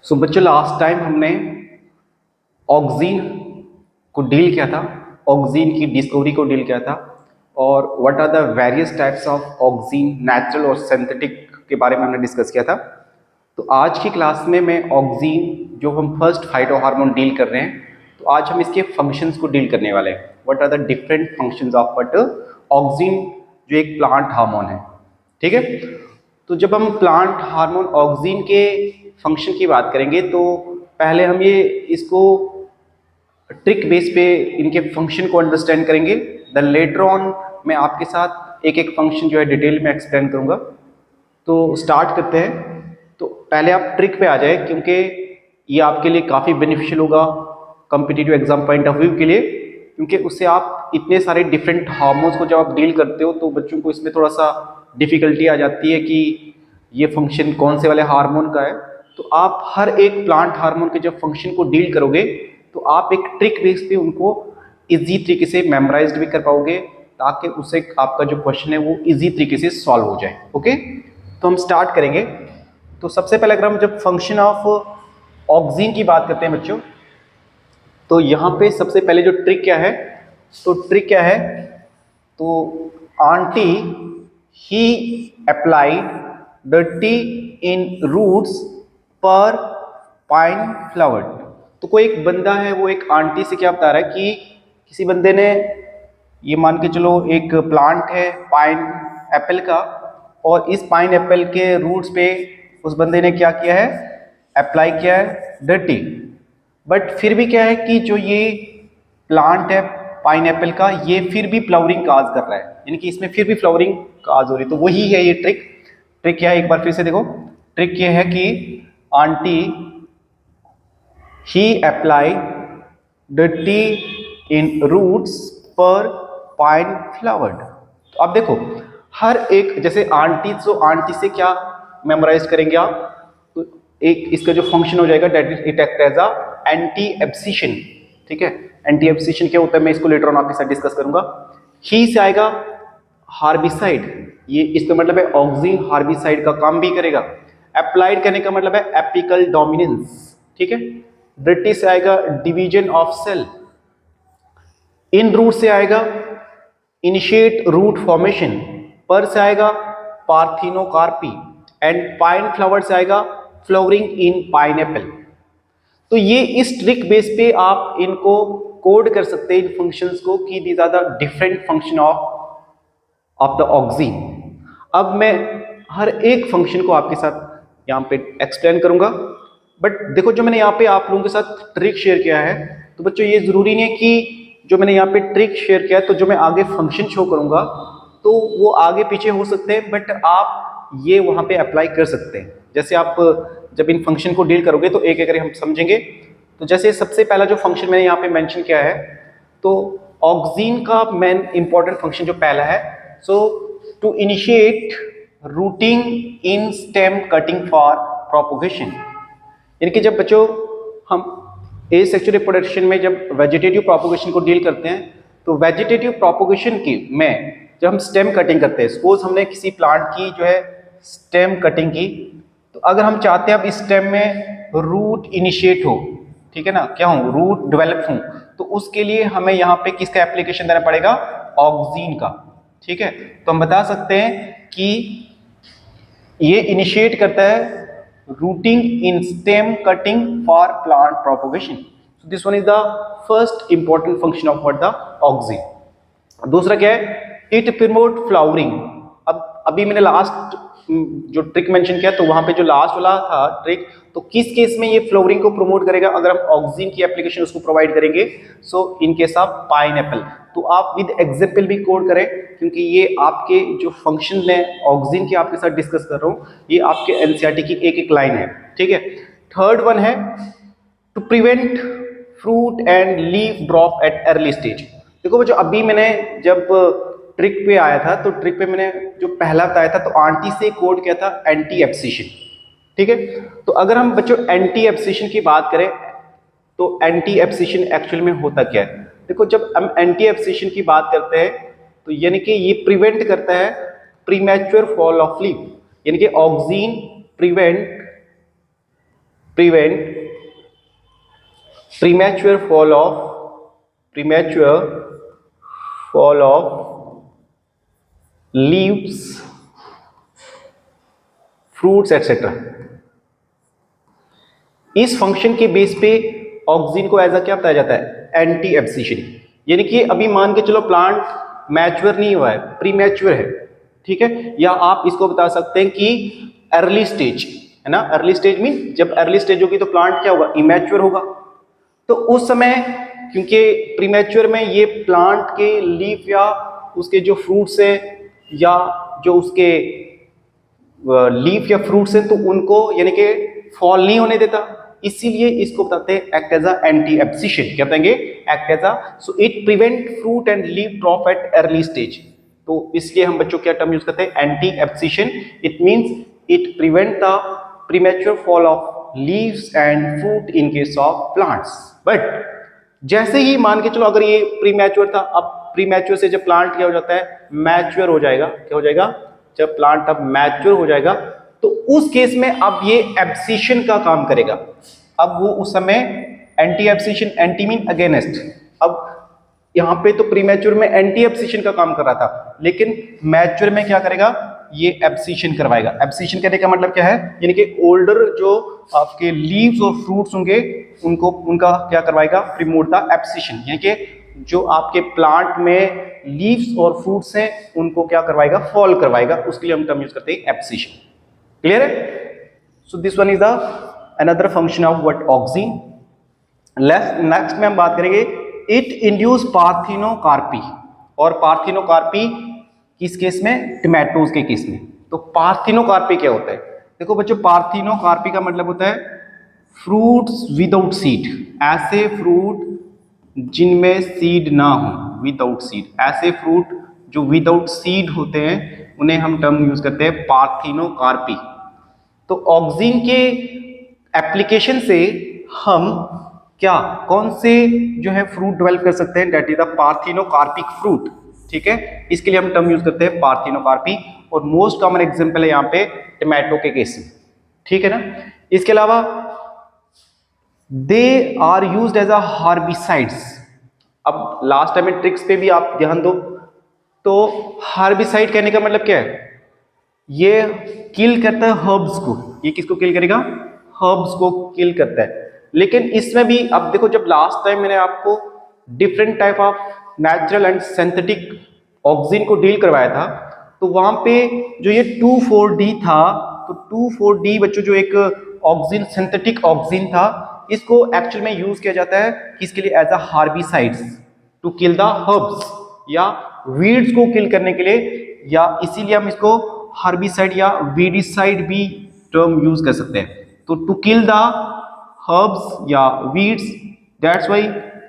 सो बच्चों, last time हमने oxygen को डील किया था, ऑक्सीन की डिस्कवरी को डील किया था और what are the various types of auxin, natural और सिंथेटिक के बारे में हमने डिस्कस किया था। तो आज की क्लास में मैं ऑक्सीन, जो हम फर्स्ट फाइटो हार्मोन डील कर रहे हैं, तो आज हम इसके फंक्शंस को डील करने वाले हैं। What are the different functions of but auxin, जो एक प्लांट हार्मोन है। ठीक है, तो जब हम प्लांट हार्मोन ऑक्सीन के फंक्शन की बात करेंगे तो पहले हम ये इसको ट्रिक बेस पे इनके फंक्शन को अंडरस्टैंड करेंगे। देन लेटर ऑन मैं आपके साथ एक एक फंक्शन जो है डिटेल में एक्सप्लेन करूंगा। तो स्टार्ट करते हैं। तो पहले आप ट्रिक पे आ जाए, क्योंकि ये आपके लिए काफ़ी बेनिफिशियल होगा competitive exam point of view के लिए, क्योंकि उससे आप इतने सारे डिफरेंट हार्मोन्स को जब आप डील करते हो तो बच्चों को इसमें थोड़ा सा डिफिकल्टी आ जाती है कि ये फंक्शन कौन से वाले हार्मोन का है। तो आप हर एक प्लांट हार्मोन के जब फंक्शन को डील करोगे तो आप एक ट्रिक बेस पे उनको इजी तरीके से मेमोराइज भी कर पाओगे, ताकि उससे आपका जो क्वेश्चन है वो इजी तरीके से सॉल्व हो जाए। ओके, तो हम स्टार्ट करेंगे। तो सबसे पहले अगर हम जब फंक्शन ऑफ ऑक्सीन की बात करते हैं बच्चों, तो यहाँ पे सबसे पहले जो ट्रिक क्या है, तो ट्रिक क्या है, तो आंटी ही अप्लाइड डर्टी इन रूट्स पर पाइन फ्लावर। तो कोई एक बंदा है, वो एक आंटी से क्या बता रहा है कि किसी बंदे ने, ये मान के चलो एक प्लांट है पाइन एप्पल का, और इस पाइन एप्पल के रूट्स पे उस बंदे ने क्या किया है, अप्लाई किया है डर्टी। बट फिर भी क्या है कि जो ये प्लांट है पाइन एप्पल का, ये फिर भी फ्लावरिंग काज कर रहा है, यानी कि इसमें फिर भी फ्लावरिंग काज हो रही है। तो वही है ये ट्रिक। ट्रिक क्या है, एक बार फिर से देखो। ट्रिक ये है कि आंटी ही अप्लाई डर्टी इन रूट्स पर पाइन फ्लावर्ड। तो अब देखो, हर एक, जैसे आंटी, तो आंटी से क्या मेमोराइज करेंगे आप, तो एक इसका जो फंक्शन हो जाएगा that is it act as a anti abscission. ठीक है, एंटी एब्सिशन क्या होता है मैं इसको लेटर ऑन आपके साथ डिस्कस करूंगा। ही से आएगा हार्बिसाइड, ये इसका मतलब है ऑक्सीन हार्बिसाइड का काम भी करेगा। अप्लाइड करने का मतलब है एपिकल डोमिनेंस। ठीक है, डर्टी से आएगा डिवीजन ऑफ सेल। इन रूट से आएगा इनिशिएट रूट फॉर्मेशन। पर से आएगा पार्थिनोकार्पी। एंड पाइन फ्लावर से आएगा फ्लावरिंग इन पाइनएप्पल। तो ये इस ट्रिक बेस पे आप इनको कोड कर सकते हैं, इन फंक्शंस को, कि these are the different function of the auxin. अब मैं हर एक फंक्शन को आपके साथ यहाँ पे एक्सप्लेन करूंगा। बट देखो, जो मैंने यहाँ पे आप लोगों के साथ ट्रिक शेयर किया है, तो बच्चों ये जरूरी नहीं है कि जो मैंने यहाँ पे ट्रिक शेयर किया है तो जो मैं आगे फंक्शन शो करूंगा तो वो आगे पीछे हो सकते हैं, बट आप ये वहां पे अप्लाई कर सकते हैं। जैसे आप जब इन फंक्शन को डील करोगे तो एक एक हम समझेंगे। तो जैसे सबसे पहला जो फंक्शन मैंने यहाँ पे मेंशन किया है, तो ऑक्सीन का मेन इंपॉर्टेंट फंक्शन जो पहला है, so to initiate rooting in stem cutting for propagation. यानी कि जब बच्चों हम एसेक्सुअल रिप्रोडक्शन में जब वेजिटेटिव प्रोपोगेशन को डील करते हैं, तो वेजिटेटिव प्रोपोगेशन की में जब हम स्टेम कटिंग करते हैं, सपोज हमने किसी प्लांट की जो है स्टेम कटिंग की, तो अगर हम चाहते हैं अब इस स्टेम में रूट इनिशिएट हो, ठीक है ना, क्या हो, रूट डेवलप हो, तो उसके लिए हमें यहाँ पे किसका एप्लीकेशन देना पड़ेगा, ऑक्सीन का। ठीक है, तो हम बता सकते हैं कि ये इनिशिएट करता है routing in stem cutting for plant propagation. So this one is the first important function of what the oxygen. दूसरा क्या है, इट प्रमोट फ्लावरिंग। अब अभी मैंने लास्ट जो ट्रिक मेंशन किया, तो वहां पे जो लास्ट वाला था ट्रिक, तो किस केस में ये फ्लावरिंग को प्रमोट करेगा, अगर हम ऑक्सीन की एप्लीकेशन उसको प्रोवाइड करेंगे। सो इन केस ऑफ पाइनएप्पल, तो आप विद एग्जाम्पल भी कोड करें, क्योंकि ये आपके जो फंक्शन है ऑक्सीन के आपके साथ डिस्कस कर रहा हूँ, ये आपके एनसीईआरटी की एक एक लाइन है। ठीक है, थर्ड वन है to prevent fruit and leaf drop at early stage. देखो बच्चों, अभी मैंने जब ट्रिक पे आया था, तो ट्रिक पे मैंने जो पहला बताया था, तो आंटी से कोड किया था एंटी एब्सिशन। ठीक है, तो अगर हम बच्चों एंटी एब्सिशन की बात करें, तो एंटी एब्सिशन एक्चुअल में होता क्या है। देखो, जब हम एंटी एब्सिशन की बात करते हैं, तो यानी कि ये प्रिवेंट करता है प्रीमैच्योर फॉल ऑफ लीफ, यानी कि oxygen prevent prevent premature fall of leaves, fruits etc. इस फंक्शन के बेस पे ऑक्सीन को एज अ क्या बताया जाता है, एंटी एब्सिशन। यानी कि अभी मान के चलो प्लांट मैच्योर नहीं हुआ है, प्री मैच्योर है, ठीक है, या आप इसको बता सकते हैं कि अर्ली स्टेज है ना। अर्ली स्टेज मीन जब अर्ली स्टेज होगी तो प्लांट क्या होगा, इमैच्योर होगा। तो उस समय क्योंकि प्रीमैच्योर में ये प्लांट के लीफ या उसके जो फ्रूट्स है या जो उसके लीफ या फ्रूट्स हैं तो उनको यानी कि फॉल नहीं होने देता, इसीलिए इसको बताते हैं act as a anti abscission. क्या बताएंगे, act as a, so it prevent fruit and leaf drop at early stage. तो इसलिए हम बच्चों क्या टर्म यूज करते हैं, anti abscission. It means it prevent the premature fall of leaves and fruit in case of plants. But जैसे ही मान के चलो अगर ये प्रीमैच्योर था, अब प्रीमैच्योर से जब प्लांट क्या हो जाता है, मैच्योर हो जाएगा। क्या हो जाएगा, जब प्लांट अब मैच्योर हो जाएगा तो उस केस में अब ये एब्सिशन का काम करेगा। अब वो उस समय anti abscission, anti mean against. अब यहाँ पे तो प्रीमैच्योर में एंटी एब्सिशन का काम कर रहा था, लेकिन मैच्योर में क्या करेगा, ये एब्सिशन करवाएगा। एब्सिशन करने का मतलब क्या है, यानी कि ओल्डर जो आपके लीव्स और फ्रूट्स होंगे उनको उनका क्या करवाएगा, प्रमोट द एब्सिशन। यानी कि जो आपके प्लांट में लीव्स और फ्रूट्स हैं उनको क्या करवाएगा, फॉल करवाएगा। उसके लिए हम टर्म यूज करते हैं एब्सिशन। क्लियर है? So this one is the another function of what, oxygen. Next में हम बात करेंगे इट इंड्यूस पार्थिनोकार्पी। और पार्थिनोकार्पी किस केस में, टोमेटोज के केस में। तो पार्थिनोकार्पी क्या होता है, देखो बच्चों, पार्थिनोकार्पी का मतलब होता है फ्रूट्स विदाउट सीड। ऐसे फ्रूट जिनमें सीड ना हो, विदाउट सीड, ऐसे फ्रूट जो विदाउट सीड होते हैं उन्हें हम टर्म यूज करते हैं पार्थिनोकार्पी। तो ऑक्सीन के एप्लीकेशन से हम क्या, कौन से जो है फ्रूट डेवलप कर सकते हैं, that is the parthenocarpic fruit. ठीक है, इसके लिए हम टर्म यूज करते हैं पार्थिनोकार्पी। और मोस्ट कॉमन एग्जांपल है यहाँ पे टोमेटो के केस में। ठीक है ना। इसके अलावा they are used as a herbicides. अब लास्ट टाइम में ट्रिक्स पे भी आप ध्यान दो। तो हार्बिसाइड कहने का मतलब क्या है, ये किल करता है हर्ब्स को। ये किसको किल करेगा, हर्ब्स को किल करता है। लेकिन इसमें भी अब देखो, जब लास्ट टाइम मैंने आपको different type of natural and synthetic oxygen को डील करवाया था, तो वहां पे जो ये 2,4-D था, तो 2,4-D बच्चों जो एक ऑक्सीन, सिंथेटिक ऑक्सीन था, इसको एक्चुअल में यूज किया जाता है किसके लिए, as a herbicides to kill the herbs या वीड्स को किल करने के लिए, या इसीलिए हम इसको हर्बिसाइड या वीडिसाइड भी टर्म यूज कर सकते हैं। तो टू किल द हर्ब्स या वीड्स, दैट्स वाई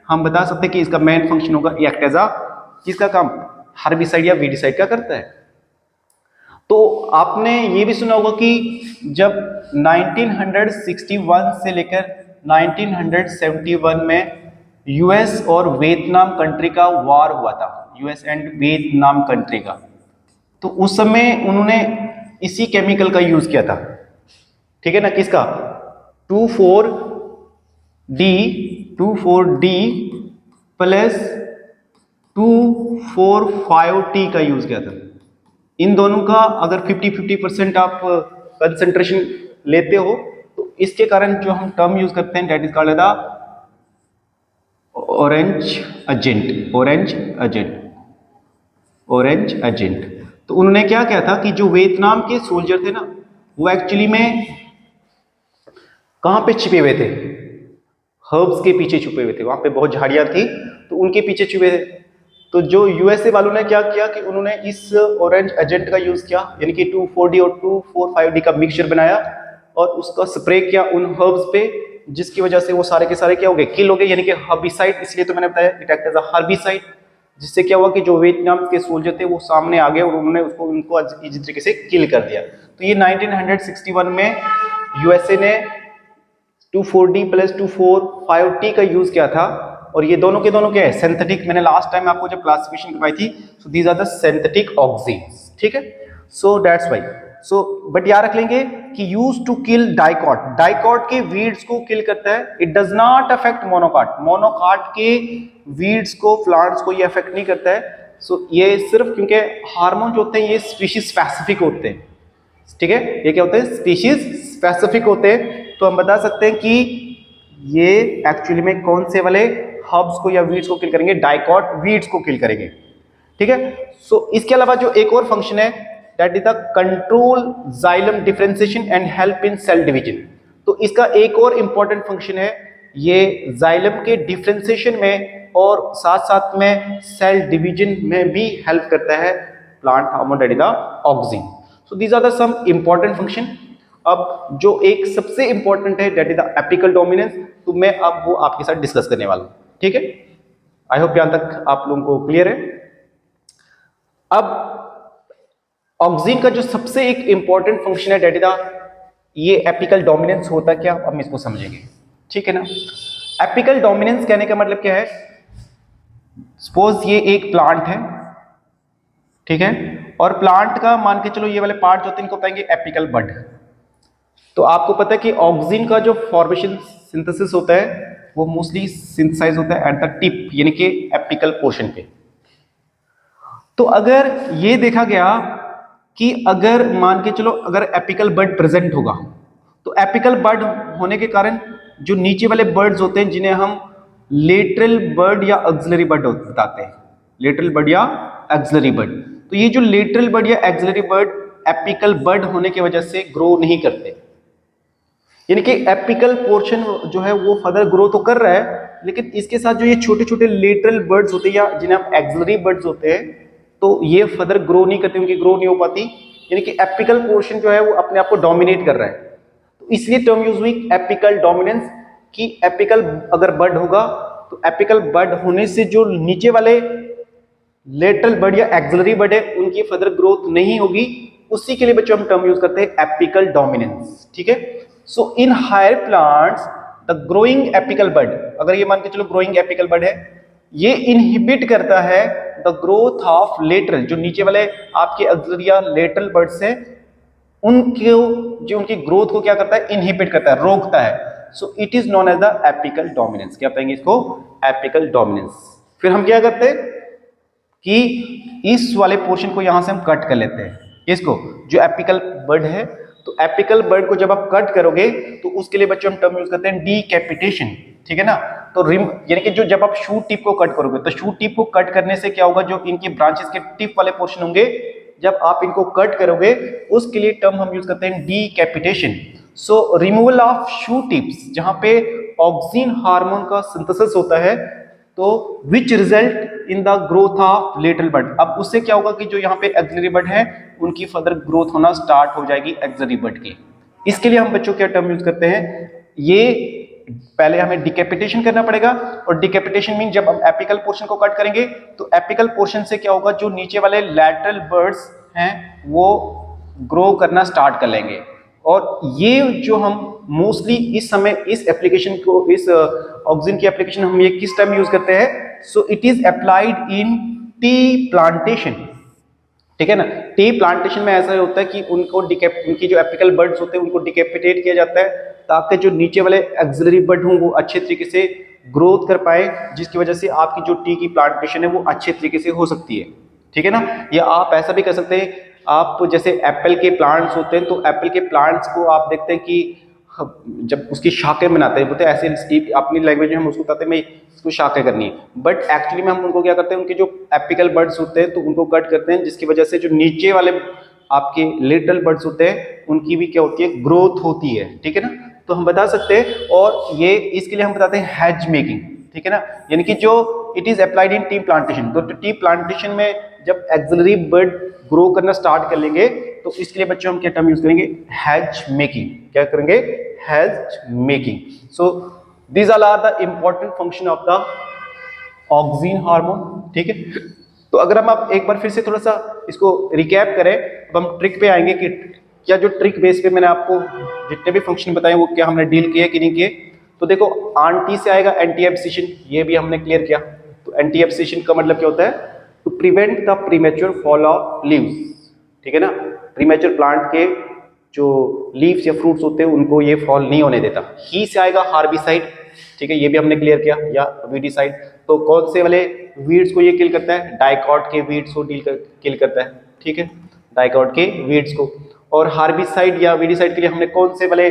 हम बता सकते हैं कि इसका मेन फंक्शन होगा एक्ट एज अ, किसका काम, हर्बिसाइड या वीडिसाइड का करता है। तो आपने ये भी सुना होगा कि जब 1961 से लेकर 1971 में यूएस और वियतनाम कंट्री का वॉर हुआ था, यूएस एंड वियतनाम कंट्री का, तो उस समय उन्होंने इसी केमिकल का यूज किया था। ठीक है ना, किसका, 2,4-D प्लस 2,4,5-T का यूज किया था। इन दोनों का अगर 50-50% आप कंसंट्रेशन लेते हो तो इसके कारण जो हम टर्म यूज करते हैं, that is called the orange agent. Orange agent. तो उन्होंने क्या किया था कि जो वियतनाम के सोल्जर थे ना, वो एक्चुअली में कहां पे छिपे हुए थे, हर्ब्स के पीछे छुपे हुए थे। वहां पे बहुत झाड़ियां थी तो उनके पीछे छुपे थे। तो जो यूएसए वालों ने क्या किया कि उन्होंने इस ऑरेंज एजेंट का यूज किया, यानी कि 2,4-D और 2,4,5-D का मिक्सचर बनाया और उसका स्प्रे किया उन हर्ब्स पे, जिसकी वजह से वो सारे के सारे क्या हो गए, किल हो गए, यानी कि हर्बिसाइड। इसलिए तो मैंने बताया it act as a herbicide, जिससे क्या हुआ कि जो वियतनाम के सोल्जर थे वो सामने आ गए और उन्होंने उनको इसी तरीके से किल कर दिया। तो ये 1961 में यूएसए ने 2,4-D प्लस 2,4,5-T का यूज किया था। और ये दोनों के दोनों क्या है, सिंथेटिक। मैंने लास्ट टाइम आपको जब क्लासिफिकेशन करवाई थी, so these are the synthetic auxins. That's है, सो दैट्स वाई। सो बट याद रख लेंगे कि use to kill dicot, dicot के वीड्स को किल करता है, it does not affect monocot, monocot के वीड्स को, प्लांट्स को ये अफेक्ट नहीं करता है। सो ये सिर्फ क्योंकि हार्मोन जो होते हैं ये स्पीशीज स्पेसिफिक होते हैं, ठीक है, ये क्या होते हैं, स्पीशीज स्पेसिफिक होते हैं। तो हम बता सकते हैं कि ये एक्चुअली में कौन से वाले हब्स को या वीड्स को किल करेंगे, डाइकॉट वीड्स को किल करेंगे, ठीक है। सो इसके अलावा जो एक और फंक्शन है that is the control xylem differentiation and help in cell division. तो इसका एक और इंपॉर्टेंट फंक्शन है, ये जाइलम के डिफरेंशिएशन में और साथ साथ में सेल डिवीजन में भी हेल्प करता है plant hormone that is the auxin. So these are the some important function. अब जो एक सबसे इंपॉर्टेंट है that is the apical dominance, तो मैं अब वो आपके साथ डिस्कस करने वाला हूं, ठीक है। आई होप यहां तक आप लोगों को क्लियर है। अब ऑक्सिन का जो सबसे एक इंपॉर्टेंट फंक्शन है दैट इज द, ये एपिकल डोमिनेंस होता क्या, अब हम इसको समझेंगे, ठीक है ना। एपिकल डोमिनेंस कहने का मतलब क्या है, सपोज ये एक प्लांट है, ठीक है, और प्लांट का मान के चलो ये वाले पार्ट जो होते हैं इनको बताएंगे एपिकल बड। तो आपको पता है कि ऑक्सिन का जो फॉर्मेशन सिंथेसिस होता है वो मोस्टली सिंथेसाइज होता है एट द टिप, यानी कि एपिकल पोर्शन पे। तो अगर ये देखा गया कि अगर मान के चलो अगर एपिकल बड प्रेजेंट होगा, तो एपिकल बड होने के कारण जो नीचे वाले बर्ड्स होते हैं जिन्हें हम लेटरल बर्ड या एक्सिलरी बर्ड बताते हैं, लेटरल बर्ड या एक्सिलरी बर्ड, तो ये जो लेटरल बर्ड या एक्सिलरी बर्ड एपिकल बर्ड होने की वजह से ग्रो नहीं करते, यानी कि एपिकल पोर्शन जो है वो फर्दर ग्रो तो कर रहा है, लेकिन इसके साथ जो ये छोटे छोटे लेटरल बर्ड्स होते हैं या जिन्हें हम एक्सिलरी बर्ड्स होते हैं, तो ये फर्दर ग्रो नहीं करते, उनकी ग्रो नहीं हो पाती, यानी कि एपिकल पोर्शन जो है वो अपने आप को डोमिनेट कर रहा है। तो इसलिए टर्म यूज हुई एपिकल डोमिनेंस, कि एपिकल अगर बर्ड होगा तो एपिकल बर्ड होने से जो नीचे वाले लेटरल बर्ड या एक्सिलरी बर्ड है उनकी फर्दर ग्रोथ नहीं होगी, उसी के लिए बच्चों हम टर्म यूज करते हैं एपिकल डोमिनेंस, ठीक है। So in higher plants the growing apical bud, अगर ये मान के चलो ग्रोइंग एपिकल बर्ड है, ये इनहिबिट करता है द ग्रोथ ऑफ लेटरल, जो नीचे वाले आपके एक्सिलरी या लेटरल बर्ड्स हैं उनको, जो उनकी ग्रोथ को क्या करता है, इनहिबिट करता है, रोकता है। So it is known as the apical dominance. क्या कहेंगे इसको, एपिकल डोमिनेंस। फिर हम क्या करते हैं कि इस वाले पोर्शन को यहां से हम कट कर लेते हैं, इसको जो एपिकल बर्ड है, तो एपिकल बर्ड को जब आप कट करोगे तो उसके लिए बच्चों हम टर्म यूज करते हैं डीकैपिटेशन, ठीक है ना। तो यानी कि जो जब आप शूट टिप को कट करोगे, तो शूट टिप को कट करने से क्या होगा, जो इनकी ब्रांचेस के टिप वाले पोर्शन होंगे जब आप इनको कट करोगे उसके लिए टर्म हम यूज करते हैं decapitation. So removal of shoot tips, जहां पे ऑक्सिन हार्मोन का सिंथेसिस होता है, तो which result in the growth of lateral bud. अब उससे क्या होगा कि जो यहाँ पे एक्सिलरी बर्ड है उनकी फर्दर ग्रोथ होना स्टार्ट हो जाएगी एक्सिलरी बर्ड की। इसके लिए हम बच्चों क्या टर्म यूज करते हैं, ये पहले हमें डिकैपिटेशन करना पड़ेगा, और डिकैपिटेशन मीन जब हम एपिकल पोर्शन को कट करेंगे तो एपिकल पोर्शन से क्या होगा, जो नीचे वाले लैटरल बर्ड्स हैं वो ग्रो करना स्टार्ट कर लेंगे। और ये जो हम मोस्टली इस समय इस एप्लीकेशन को, इस ऑक्सिन की एप्लीकेशन हम ये किस टाइम यूज करते हैं, सो it is applied in tea plantation, ठीक है ना। टी प्लांटेशन में ऐसा होता है कि उनको उनकी जो एपिकल बर्ड्स होते हैं उनको डिकैपिटेट किया जाता है ताकि जो नीचे वाले एक्सिलरी बर्ड हों वो अच्छे तरीके से ग्रोथ कर पाए, जिसकी वजह से आपकी जो टी की प्लांटेशन है वो अच्छे तरीके से हो सकती है, ठीक है ना। या आप ऐसा भी कर सकते हैं, आप जैसे एप्पल के प्लांट्स होते हैं तो एप्पल के प्लांट्स को आप देखते हैं कि जब उसकी शाखें बनाते हैं, बोलते हैं ऐसे अपनी लैंग्वेज में हम उसको कहते हैं मैं इसको शाखें करनी है, बट एक्चुअली में हम उनको क्या करते हैं, उनके जो एपिकल बर्ड्स होते हैं तो उनको कट करते हैं, जिसकी वजह से जो नीचे वाले आपके लिटल बर्ड्स होते हैं उनकी भी क्या होती है, ग्रोथ होती है, ठीक है ना। तो हम बता सकते हैं, और ये इसके लिए हम बताते हैं हैज मेकिंग, ठीक है ना, यानी कि जो it is applied in tea plantation. तो टी प्लांटेशन में जब एक्सिलरी बर्ड ग्रो करना स्टार्ट कर लेंगे तो इसके लिए बच्चों हम क्या टर्म यूज करेंगे, हैज मेकिंग। क्या करेंगे, hedge making. So these are the important function of the auxin hormone, ठीक है। तो अगर हम आप एक बार फिर से थोड़ा सा इसको रिकैप करें, अब हम ट्रिक पे आएंगे कि क्या जो ट्रिक बेस पे मैंने आपको जितने भी फंक्शन बताए वो क्या हमने डील किए कि नहीं किए। तो देखो आंटी से आएगा एंटी एब्सिशन, ये भी हमने क्लियर किया। तो एंटी एब्सिशन का मतलब क्या होता है, to prevent the premature fall of leaves, ठीक है ना। प्रीमेच्योर प्लांट के जो लीव्स या फ्रूट्स होते हैं उनको ये फॉल नहीं होने देता। ही से आएगा हार्बिसाइड, ठीक है, ये भी हमने क्लियर किया, या वीडिसाइड। तो कौन से वाले वीड्स को ये किल करता है? डाइकॉट के वीड्स को किल करता है, ठीक है, डाइकॉट के वीड्स को। और हार्बिसाइड या वीडिसाइड के लिए हमने कौन से वाले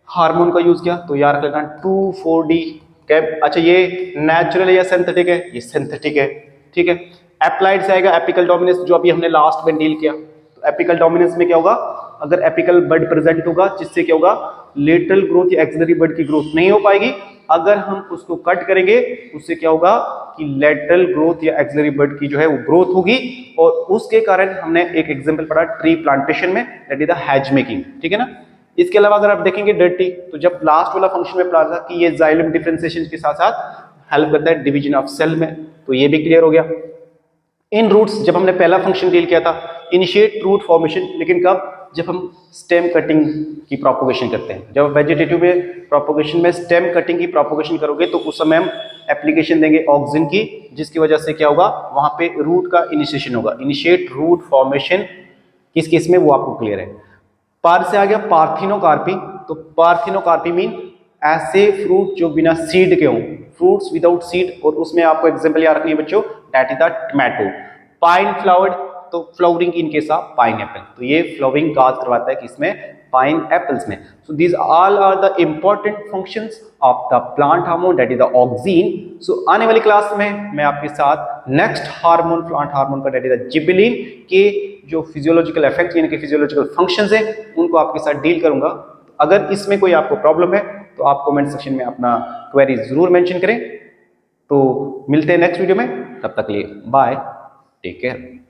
हार्मोन का यूज किया? तो यार 2,4-D कैप। अच्छा, ये नेचुरल है या सिंथेटिक है? ये सिंथेटिक है, ठीक है। एप्लाइड से आएगा एपिकल डोमिनेंस, जो अभी हमने लास्ट में डील किया। तो एपिकल डोमिनेंस में क्या होगा? अगर एपिकल बड प्रेजेंट होगा, जिससे क्या होगा? लेटरल ग्रोथ या एक्सिलरी बड की ग्रोथ नहीं हो पाएगी। अगर हम उसको कट करेंगे, उससे क्या होगा कि लेटरल ग्रोथ या एक्सिलरी बड की जो है वो ग्रोथ होगी, और उसके कारण हमने एक एग्जांपल पढ़ा ट्री प्लांटेशन में, that is the has making, ठीक है ना। इसके अलावा अगर आप देखेंगे डर्टी, तो जब लास्ट वाला फंक्शन में पढ़ा था कि ये जाइलम डिफरेंशिएशन के साथ साथ हेल्प करता है डिवीजन ऑफ सेल में, तो ये भी क्लियर हो गया। इन रूट्स, जब हमने पहला फंक्शन डील किया था, इनिशिएट रूट फॉर्मेशन, लेकिन कब? जब हम स्टेम कटिंग की प्रोपोगेशन करते हैं। जब वेजिटेटिव में प्रोपोगेशन में स्टेम कटिंग की प्रोपोगेशन करोगे, तो उस समय हम एप्लीकेशन देंगे ऑक्सिन की, जिसकी वजह से क्या होगा? वहां पे रूट का इनिशिएशन होगा। इनिशिएट रूट फॉर्मेशन किस केस में, वो आपको क्लियर है। पार से आ गया पार्थिनोकार्पी। तो पार्थिनोकार्पी मीन ऐसे फ्रूट जो बिना सीड के हों, फ्रूट्स विदाउट सीड। और उसमें आपको एग्जांपल याद रखनी है बच्चों, that is the tomato. Pine flowered, तो flowering in case of pineapple, तो ये फ्लावरिंग काज करवाता है किसमें? पाइन एप्पल्स में। So these all are the important functions of the plant hormone, that is the auxin. So आने वाली class में मैं आपके साथ नेक्स्ट हार्मोन, प्लांट हार्मोन का, दैट इज द जिबेलिन के जो फिजियोलॉजिकल इफेक्ट यानी कि फिजियोलॉजिकल फंक्शंस हैं, उनको आपके साथ डील करूंगा। अगर इसमें कोई आपको प्रॉब्लम है तो आप कमेंट सेक्शन में अपना क्वेरी जरूर मेंशन करें। तो मिलते हैं नेक्स्ट वीडियो में, तब तक के लिए बाय, टेक केयर।